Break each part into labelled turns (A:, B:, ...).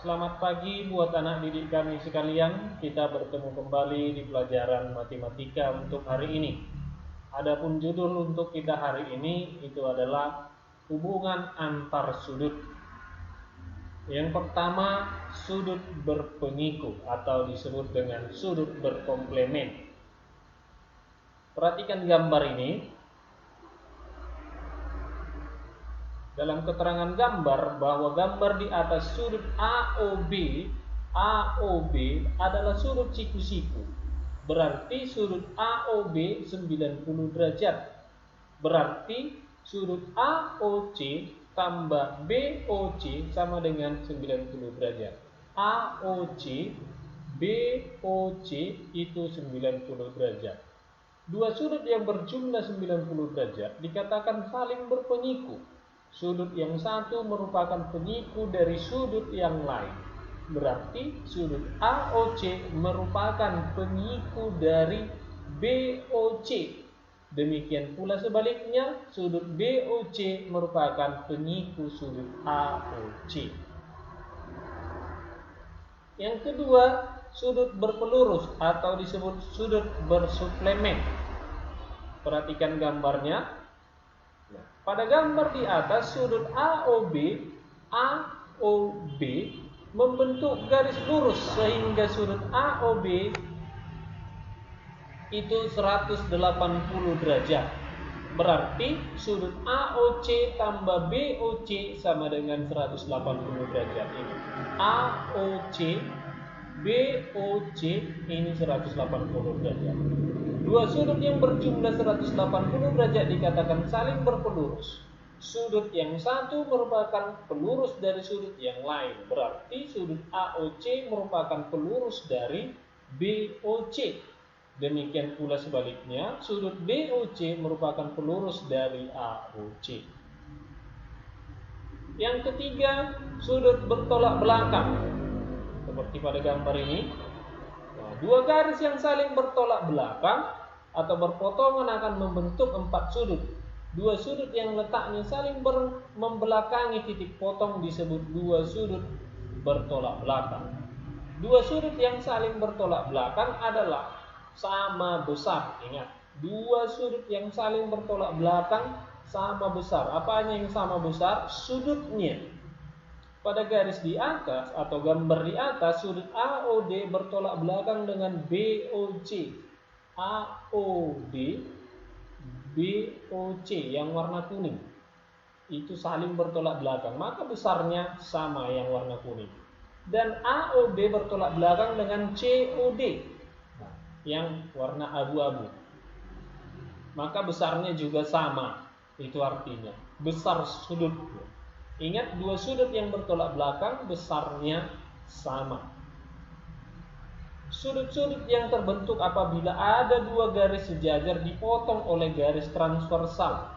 A: Selamat pagi buat anak didik kami sekalian. Kita bertemu kembali di pelajaran matematika untuk hari ini. Adapun judul untuk kita hari ini itu adalah hubungan antar sudut. Yang pertama, sudut berpenyiku atau disebut dengan sudut berkomplemen. Perhatikan gambar ini. Dalam keterangan gambar bahwa gambar di atas sudut AOB adalah sudut siku-siku. Berarti sudut AOB 90 derajat. Berarti sudut AOC tambah BOC sama dengan 90 derajat. AOC BOC itu 90 derajat. Dua sudut yang berjumlah 90 derajat dikatakan saling berpenyiku. Sudut yang satu merupakan penyiku dari sudut yang lain. Berarti sudut AOC merupakan penyiku dari BOC. Demikian pula sebaliknya, sudut BOC merupakan penyiku sudut AOC. Yang kedua, sudut berpelurus atau disebut sudut bersuplemen. Perhatikan gambarnya. Pada gambar di atas, sudut AOB membentuk garis lurus sehingga sudut AOB itu 180 derajat. Berarti sudut AOC tambah BOC sama dengan 180 derajat ini. AOC BOC ini 180 derajat. Dua sudut yang berjumlah 180 derajat dikatakan saling berpelurus. Sudut yang satu merupakan pelurus dari sudut yang lain. Berarti sudut AOC merupakan pelurus dari BOC. Demikian pula sebaliknya, sudut BOC merupakan pelurus dari AOC. Yang ketiga, sudut bertolak belakang. Seperti pada gambar ini. Dua garis yang saling bertolak belakang atau berpotongan akan membentuk empat sudut. Dua sudut yang letaknya saling membelakangi titik potong disebut dua sudut bertolak belakang. Dua sudut yang saling bertolak belakang adalah sama besar. Ingat, dua sudut yang saling bertolak belakang sama besar. Apanya yang sama besar? Sudutnya. Pada garis di atas atau gambar di atas, sudut AOD bertolak belakang dengan BOC. AOD BOC yang warna kuning itu saling bertolak belakang, maka besarnya sama yang warna kuning. Dan AOB bertolak belakang dengan COD yang warna abu-abu, maka besarnya juga sama. Itu artinya besar sudutnya. Ingat, dua sudut yang bertolak belakang besarnya sama. Sudut-sudut yang terbentuk apabila ada dua garis sejajar dipotong oleh garis transversal.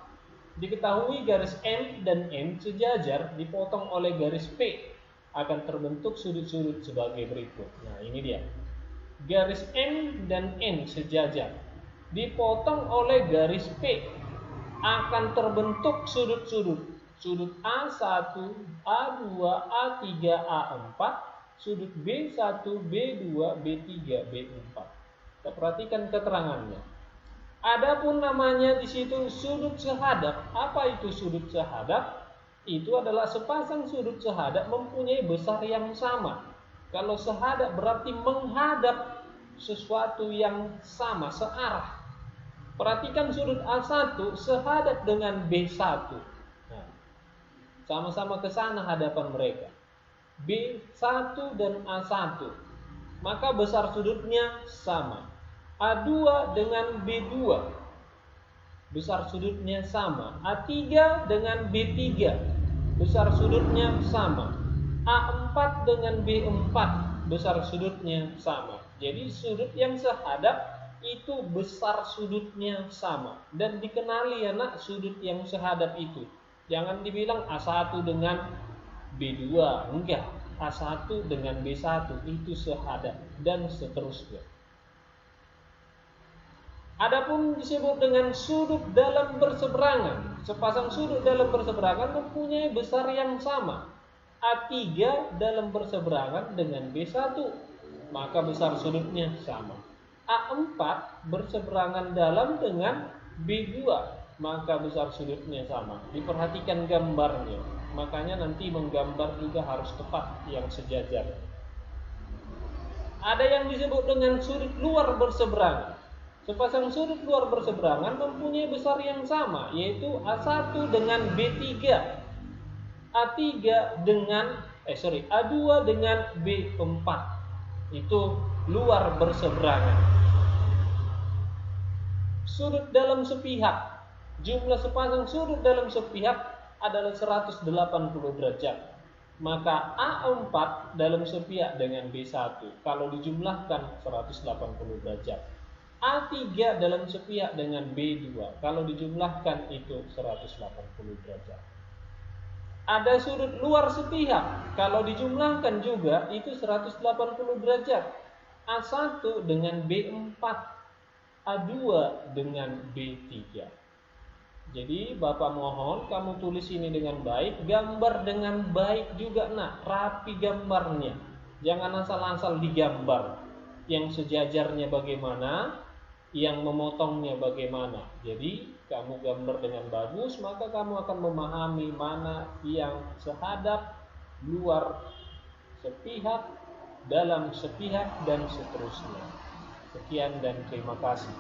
A: Diketahui garis M dan N sejajar dipotong oleh garis P, akan terbentuk sudut-sudut sebagai berikut. Nah, ini dia. Garis M dan N sejajar dipotong oleh garis P, akan terbentuk sudut-sudut. Sudut A1, A2, A3, A4, sudut B1, B2, B3, B4. Kita perhatikan keterangannya. Adapun namanya di situ sudut sehadap. Apa itu sudut sehadap? Itu adalah sepasang sudut sehadap mempunyai besar yang sama. Kalau sehadap berarti menghadap sesuatu yang sama, searah. Perhatikan sudut A1 sehadap dengan B1. Sama-sama ke sana hadapan mereka. B1 dan A1. Maka besar sudutnya sama. A2 dengan B2. Besar sudutnya sama. A3 dengan B3. Besar sudutnya sama. A4 dengan B4. Besar sudutnya sama. Jadi sudut yang sehadap itu besar sudutnya sama. Dan dikenali anak sudut yang sehadap itu. Jangan dibilang A1 dengan B2, enggak. A1 dengan B1 itu sehadap dan seterusnya. Adapun disebut dengan sudut dalam berseberangan. Sepasang sudut dalam berseberangan mempunyai besar yang sama. A3 dalam berseberangan dengan B1, maka besar sudutnya sama. A4 berseberangan dalam dengan B2, maka besar sudutnya sama. Diperhatikan gambarnya, makanya nanti menggambar juga harus tepat yang sejajar. Ada yang disebut dengan sudut luar berseberangan. Sepasang sudut luar berseberangan mempunyai besar yang sama, yaitu A1 dengan B3, A3 dengan A2 dengan B4. Itu luar berseberangan. Sudut dalam sepihak. Jumlah sepasang sudut dalam sepihak adalah 180 derajat. Maka A4 dalam sepihak dengan B1 kalau dijumlahkan 180 derajat. A3 dalam sepihak dengan B2 kalau dijumlahkan itu 180 derajat. Ada sudut luar sepihak, kalau dijumlahkan juga itu 180 derajat. A1 dengan B4, A2 dengan B3. Jadi Bapak mohon kamu tulis ini dengan baik, gambar dengan baik juga rapi gambarnya. Jangan asal-asal digambar. Yang sejajarnya bagaimana, yang memotongnya bagaimana. Jadi kamu gambar dengan bagus, maka kamu akan memahami mana yang sehadap, luar sepihak, dalam sepihak, dan seterusnya. Sekian dan terima kasih.